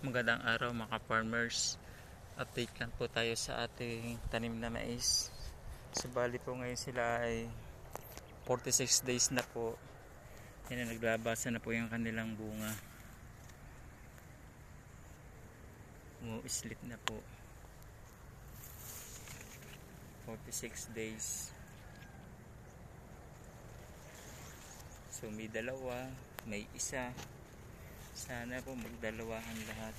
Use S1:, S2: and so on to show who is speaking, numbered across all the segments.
S1: Magandang araw mga farmers. Update lang po tayo sa ating tanim na mais. Bali po ngayon sila ay 46 days na po. Yan na, naglabasan na po yung kanilang bunga. Umu-islit na po. 46 days. So may dalawa, may isa. Sana po magdalawahan lahat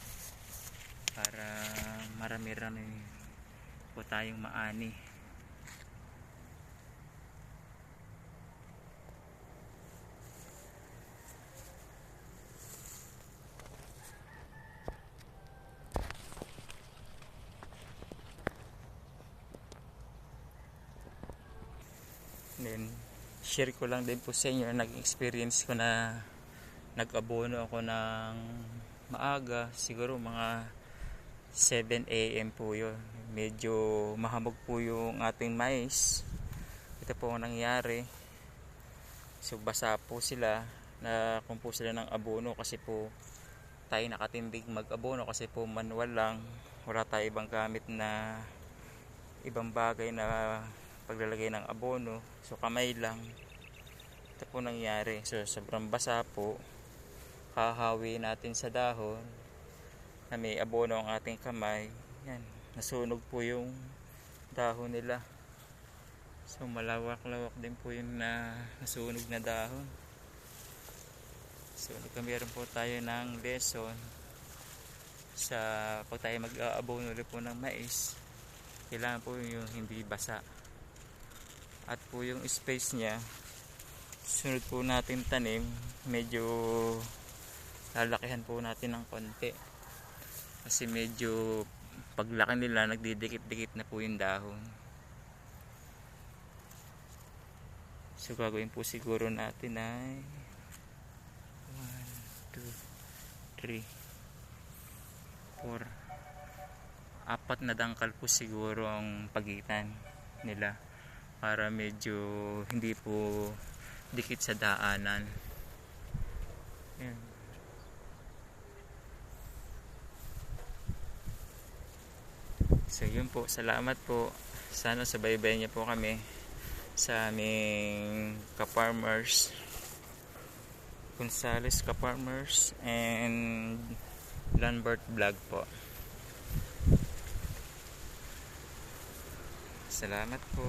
S1: para marami-rami po tayong maani. Then share ko lang din po sa inyo, nag-experience ko na nag-abono ako ng maaga, siguro mga 7 AM po yun. Medyo mahamog po yung ating mais. Ito po ang nangyari. So basa po sila, na kung po sila ng abono kasi po tayo nakatindig mag-abono kasi po manual lang, wala tayo ibang gamit na ibang bagay na paglalagay ng abono, so kamay lang. Ito po nangyari. So sobrang basa po, hahawi natin sa dahon na may abono ang ating kamay. Yan, nasunog po yung dahon nila. So malawak-lawak din po yung nasunog na dahon. So meron po tayo ng lesson sa pag tayo mag-aabono ulit po ng mais. Kailangan po yung hindi basa. At po yung space niya, sunod po natin tanim, medyo lalakihan po natin ng konti. Kasi medyo paglaki nila, nagdidikit-dikit na po yung dahon. So gagawin po siguro natin ay 1, 2, 3, 4, 4 na dangkal po siguro ang pagitan nila para medyo hindi po dikit sa daanan. Yan. So yun po, salamat po. Sana subaybayan niyo po kami sa aming ka-farmers, Gonzales ka-farmers and Lambert vlog po. Salamat po.